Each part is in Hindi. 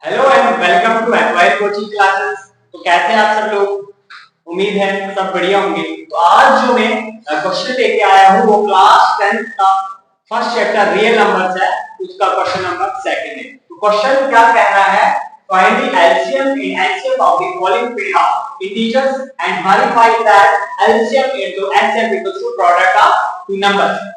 Hello and welcome to Acquire coaching classes. तो कैसे हैं आप सब लोग? उम्मीद है सब बढ़िया होंगे। तो आज जो मैं क्वेश्चन लेके आया हूँ वो क्लास 10th का फर्स्ट चैप्टर रियल नंबर्स है, उसका क्वेश्चन नंबर 2 है। तो क्वेश्चन क्या कह रहा है? Find the LCM in HCF of the following pair of integers and verify that LCM into HCF equals to product of two numbers.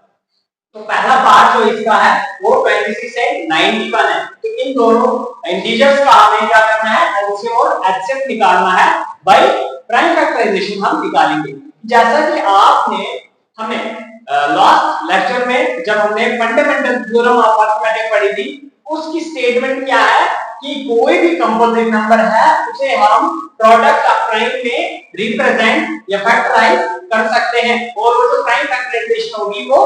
तो पहला पार्ट जो इसका है वो 26 है, 91 है। तो इन दोनों इंटीजर्स का हमें क्या करना है? एलसीएम और एचसीएफ निकालना है। बाय प्राइम फैक्टराइजेशन हम निकालेंगे। जैसा कि आपने हमें लास्ट लेक्चर में जब हमने फंडामेंटल थ्योरम ऑफ अरिथमेटिक पढ़ी थी, उसकी स्टेटमेंट क्या है कि कोई भी कंपोजिट नंबर है उसे हम प्रोडक्ट ऑफ प्राइम में रिप्रेजेंट या फैक्टराइज कर सकते हैं और वो जो प्राइम फैक्टराइजेशन होगी वो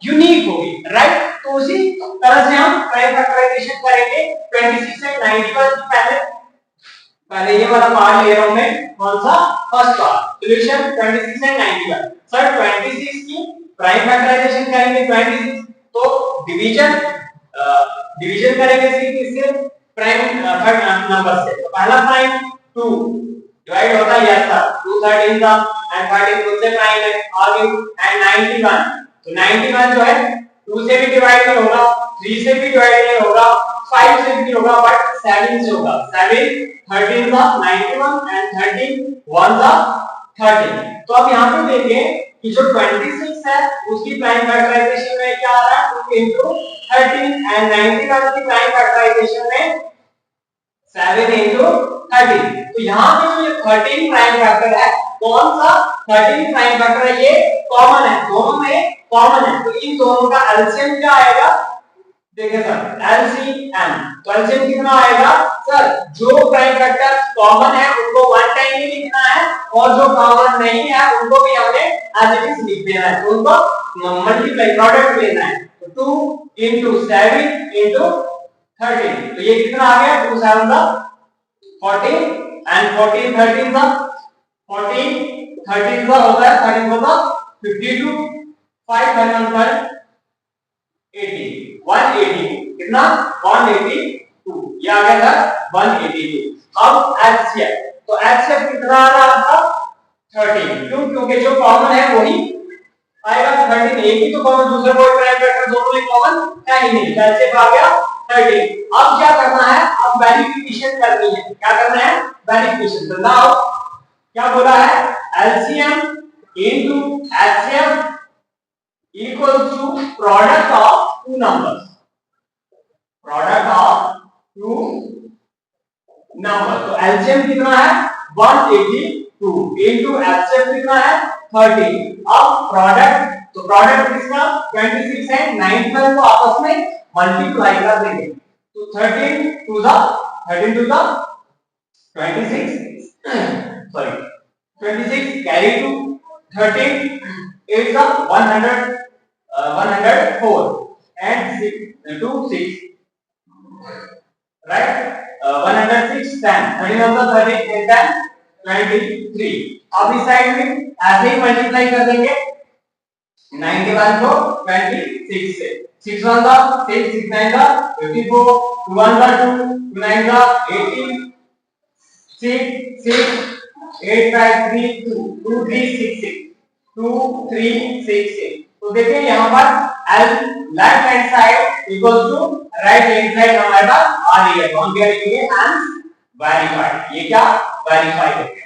यूनिक होगी, राइट? तो उसी तरह से हम प्राइम फैक्टराइजेशन करेंगे 26 से 91 की। पहले ये वाला पार्ट ले रहा हूं मैं, कौन सा? फर्स्ट पार्ट सॉल्यूशन 26 से 91। सर 26 की प्राइम फैक्टराइजेशन करेंगे 26, तो डिवीजन करेंगे किससे? प्राइम नंबर से। तो पहला प्राइम 2 डिवाइड होता है यस सर 2 13 का एंड 13 खुद से प्राइम है आगे एंड 91। तो 91 जो है 2 से भी डिवाइड नहीं होगा, 3 से भी डिवाइड नहीं होगा, 5 से भी नहीं होगा, बट 7 से होगा। 7 13 का 91 एंड 13 1 का 13। तो अब यहां पे देखें कि जो 26 है उसकी प्राइम फैक्टराइजेशन में क्या आ रहा है? 2 into 13 एंड 91 की प्राइम फैक्टराइजेशन में 7 into 13। तो यहाँ पे जो ये 13 प्राइम फैक्टर है, कौन सा 13 प्राइम फैक्टर है? ये कॉमन है, दोनों में कॉमन है। तो इन दोनों का एलसीएम क्या आएगा? देखिए सर एलसीएम, तो एलसीएम कितना आएगा? सर जो प्राइम फैक्टर कॉमन है उनको वन टाइम ही लिखना है और जो कॉमन नहीं है उनको भी हमने एज इट इज लिख देना है, उनको मल्टीप्लाई प्रोडक्ट लेना है। तो 2 into 7 into 13, तो ये कितना आ गया? 2 7 का 14 एंड 14 13 का 14 13 का होता है 13 का 52 5 1 पर 80 180 कितना? 182, ये आ गया था 182। अब एचसीएफ, तो एचसीएफ कितना आ रहा था? 13। क्यों? क्योंकि जो कॉमन है वही आएगा 13। एक ही तो कॉमन, दूसरे कोई प्राइम फैक्टर दोनों में कॉमन है ही नहीं, एचसीएफ आ गया 13। अब क्या करना है? अब वेरिफिकेशन करनी है। क्या करना है? वेरिफिकेशन। तो नाउ क्या बोला है? LCM into HCF equals to product of two numbers. Product of two numbers. तो LCM कितना है? 182 into HCF कितना है? 13। अब प्रोडक्ट, तो प्रोडक्ट किसका? 26 है, 91 को आपस में मल्टीप्लाई कर देंगे। तो 13 to the 26 sorry 26 carry to 13 8 the 100 104 and 6 2 6 right 106 10 13 of the 13 10 23। अब इस साइड में ऐसे ही मल्टीप्लाई कर देंगे 91 को 26 से। 6 1 का 6 6 9 का 54 2 1 का 2 2 9 का 18 6 6 8 5 3 2 2 3 6 6 2 3 6 6। तो देखिए यहाँ पर L left hand side equal to right hand side हमारे पास आ रही है। तो हम क्या लिखेंगे? And verified. ये क्या? वेरीफाई हो गया,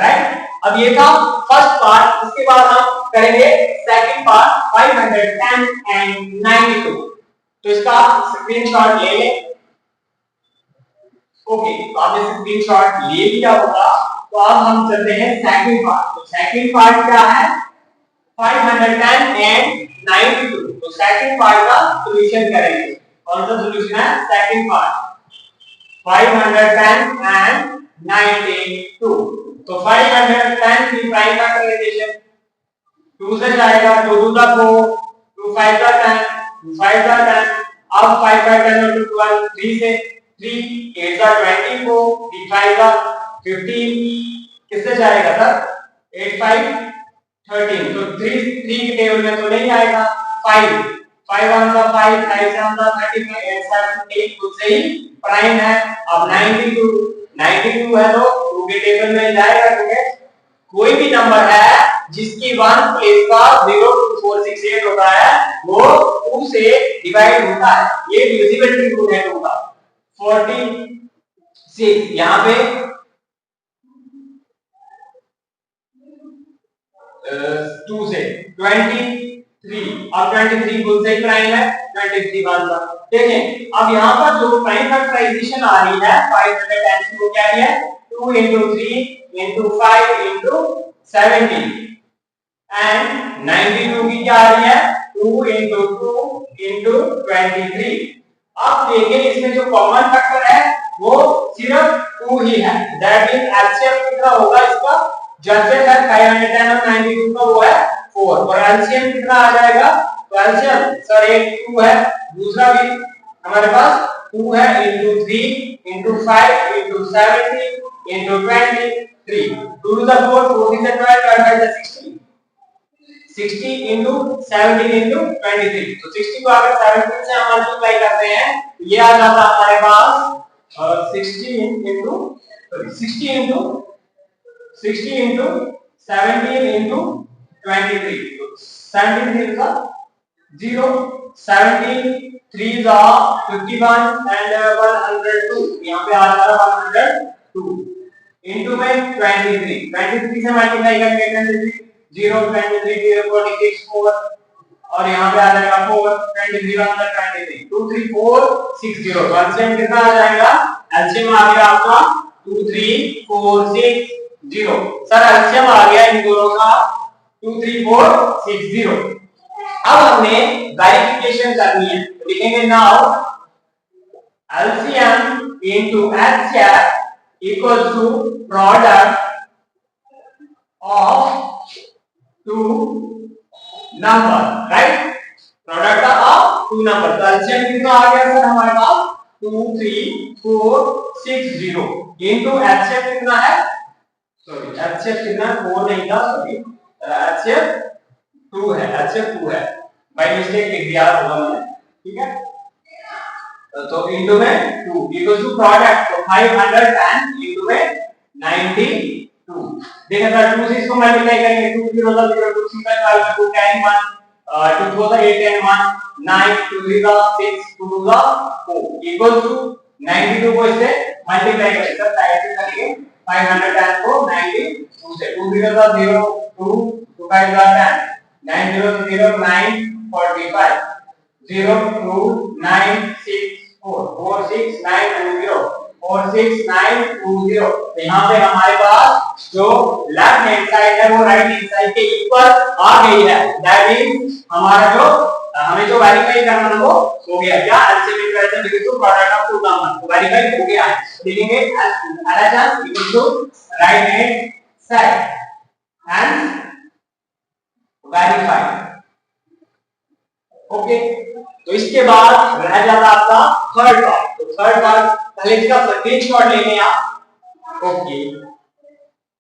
राइट? अब ये था फर्स्ट पार्ट। उसके बाद हम करेंगे सेकंड पार्ट 510 एंड 92। तो इसका स्क्रीनशॉट ले लें। ओके, तो आपने स्क्रीनशॉट ले लिया होगा। तो अब हम चलते हैं सेकंड पार्ट। तो सेकंड पार्ट क्या है? 510 एंड 92। तो सेकंड पार्ट का सॉल्यूशन करेंगे। कौन सा सॉल्यूशन है? Second part 510 and 92। तो 510 की प्राइम फैक्टराइजेशन 2 से जाएगा, 2 2 का 4 2 5 का 10 2 5 का 10। अब 5 का 10 और 12 3 से 3 8 का 24 3 5 का 15 किससे जाएगा सर? 8 5 13। तो 3 3 की टेबल में तो नहीं आएगा। 5 5 1 का 5 5 7 का 35 8 7 8 खुद से ही प्राइम है। अब 92 है तो 2 के टेबल में जाएगा क्योंकि कोई भी नंबर है जिसकी 1 प्लेस का 0 2 4 6 8 होता है वो 2 से डिवाइड होता है। ये डिविजिबिलिटी रूल है 2 का। 46 यहां पे 2 से 23, अब 23 बुलसेआई प्राइम है, 23 वन का। देखें अब यहाँ पर जो प्राइम फैक्टराइजेशन आ रही है 510 को क्या है 2 into 3 into 5 into 17 एंड 92 की क्या आ रही है 2 into 2 into 23। अब देखें इसमें जो कॉमन फैक्टर है वो सिर्फ 2 ही है, दैट मींस एलसीएम कितना होगा इसका जैसे है 510 और 92 का वो है 4 और एलसीएम कितना आ जाएगा तो एलसीएम सर एक 2 है, दूसरा भी हमारे पास 2 है into 3 into 5 into 17 into 23 2 to the 4 4 is the 12 and 5 is 16 60 into 17 into 23 तो 60 को अगर 17 से हम मल्टीप्लाई करते हैं तो ये आ जाता है हमारे पास 60 into 17 into 23 तो 17 का 0 17 3 are 51 and 102 यहाँ पे आ रहा है 102 into में 23 से मल्टीप्लाई करेंगे 23 0 23 0 46 4 और यहाँ पे आ जाएगा 4 23 23 2 3 4 6 0 तो एलसीएम कितना आ जाएगा एलसीएम आ गया आपका 2 3 4 6 0 सर एलसीएम आ गया इन दोनों का 2 3 4 6 0। अब हमने वेरिफिकेशन करनी है तो लिखेंगे now LCM into HCF equals to product of two number right product of two number तो एलसीएम कितना आ गया सर हमारे पास 2 3 4 6 0 इनटू एचसीएफ कितना है सॉरी एचसीएफ कितना 4 नहीं था सॉरी एचसीएफ 2 है एचसीएफ 2 है बाय मिस्टेक लिख दिया होगा मैंने ठीक है तो इनटू में 2 इक्वल टू प्रोडक्ट तो 510 इनटू में 92 देखिए सर 2 से इसको मल्टीप्लाई करेंगे 2 0 0 2 6 5 2 10 1 2 4 8 10 1 9 2 3 6 2 2 4 इक्वल टू 92 को इससे मल्टीप्लाई करेंगे सर साइड से करेंगे 510 को 92 से 2 0 0 2 2 5 10 9 0 0 9 45 0 2 9 6 4 4 6 9 2 0 4 6 9 2 0 तो यहाँ पे हमारे पास जो लेफ्ट हैंड साइड है वो राइट हैंड साइड के इक्वल आ गई है दैट मींस हमारा जो हमें जो वेरीफाई करना है वो हो गया क्या LCM equation equal to product of two number तो वेरीफाई हो गया लिखेंगे LHS equal to right hand side and verify okay तो इसके बाद रह जाता आपका थर्ड पार्ट तो थर्ड पार्ट पहले इसका स्क्रीनशॉट लेंगे आप ओके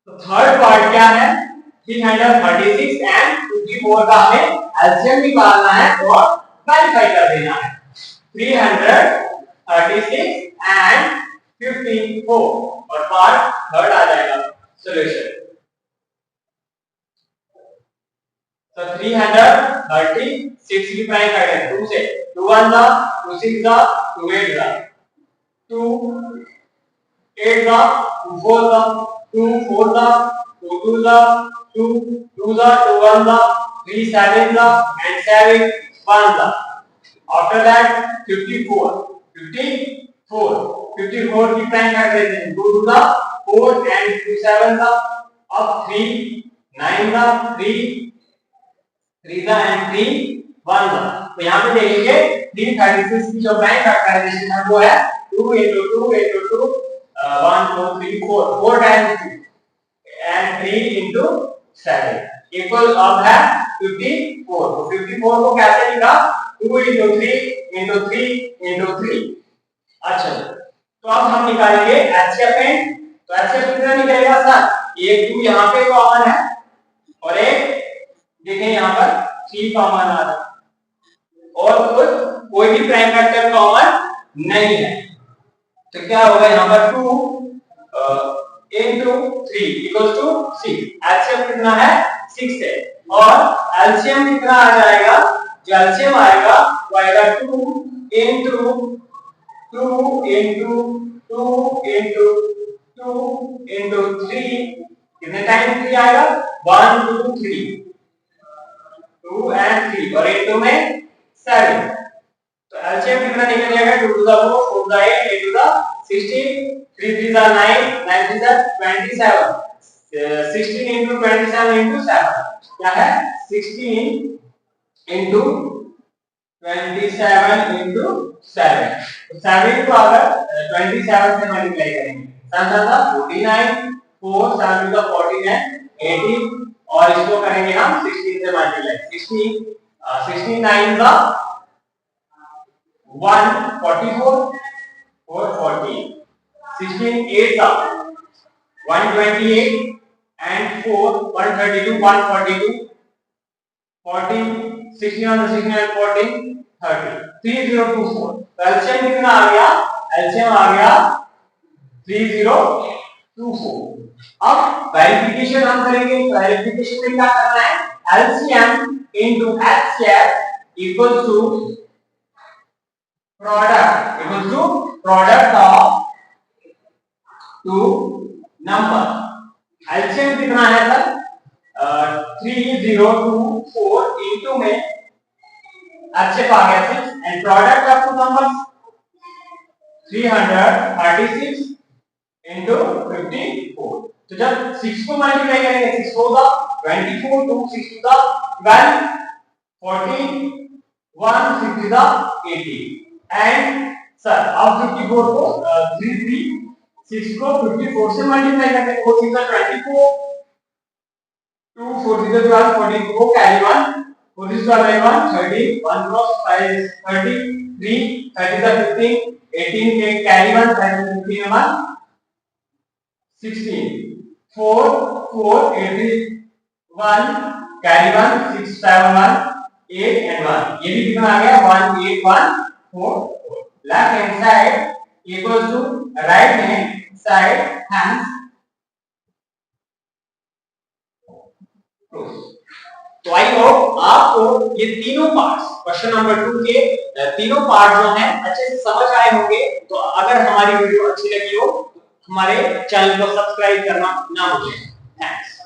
तो थर्ड पार्ट क्या है 336 एंड 54 का हमें एलसीएम निकालना है और वेरीफाई कर देना है 336 एंड 54 और पार्ट थर्ड आ जाएगा सॉल्यूशन तो 336 की प्राइम कर दें 2 से 2 1 दा 2 6 दा 2 8 दा 2 8 दा 2 4 दा 2 4 दा 2 2 दा 2 2 दा 2 1 दा 3 7 दा and 7 1 दा after that 54 की प्राइम कर देते हैं 2 2 दा 4 and 2 7 दा अब 3 9 दा 3 दा and 3 1 दा तो यहाँ पे देखेंगे 336 की जो प्राइम फैक्टराइजेशन है वो है 2 into 2 into 2 1 2 3 4 times 2 and 3 into 7 equal अब है 54 तो 54 को कैसे लिखा 2 into 3 into 3 into 3 अच्छा तो अब हम निकालेंगे एचसीएफ तो एचसीएफ कितना निकलेगा सर एक 2 यहाँ पे कॉमन है और एक देखें यहाँ पर 3 कॉमन आ रहा है और कोई भी प्राइम फैक्टर कॉमन नहीं है तो क्या होगा यहाँ पर 2 into 3 equals to 6। एलसीएम कितना है 6 है और एलसीएम कितना आ जाएगा, जो एलसीएम आएगा वो आएगा 2 into 2 into 2 into 2 into 3। कितने टाइम 3 आएगा 1 2 3 2 and 3 और into में 7। तो एलसीएम कितना निकल जाएगा 2 to the 4 4 to the 8 8 to the 16 3 3 are 9 9 3 are 27 16 into 27 into 7 क्या है 16 into 27 into 7। तो 7 को अगर 27 से मल्टीप्लाई करेंगे 7 था 49 4 7 to the 14 है 18 और इसको करेंगे हम 16 से मल्टीप्लाई 16 9 का 144 440 16 8 का 128 and 4 132 142 14 16 on the 16 and 14 30 3024। तो एलसीएम कितना आ गया, एलसीएम आ गया 3024। अब वेरिफिकेशन हम करेंगे, वेरिफिकेशन में क्या करना है LCM into HCF equals to product of two number. LCM कितना है सर 3024 इनटू में एचसीएफ आ गया 6 and product of two numbers 336 into 54। तो जब 6 को मल्टीप्लाई करेंगे 6 होगा 24 2 6 to the 12 14 1 6 to the 18 and sir अब 54 को 6 को 54 से मल्टीप्लाई करते हैं 4 6 24 2 4 6 12 14 को कैरी 1 4 6 12 13 1 cross 5 33 30 15 18 के कैरी 1 15 1 16 4 4 81 कैरी 1 6 7 1 8 and 1 ये भी कितना आ गया 1 8 1 4 4। Left hand side equals to right hand side hands close. तो आई होप आपको ये तीनों पार्ट्स क्वेश्चन नंबर 2 के तीनों पार्ट जो हैं अच्छे से समझ आए होंगे। तो अगर हमारी वीडियो अच्छी लगी हो हमारे चैनल को सब्सक्राइब करना ना भूलें। थैंक्स।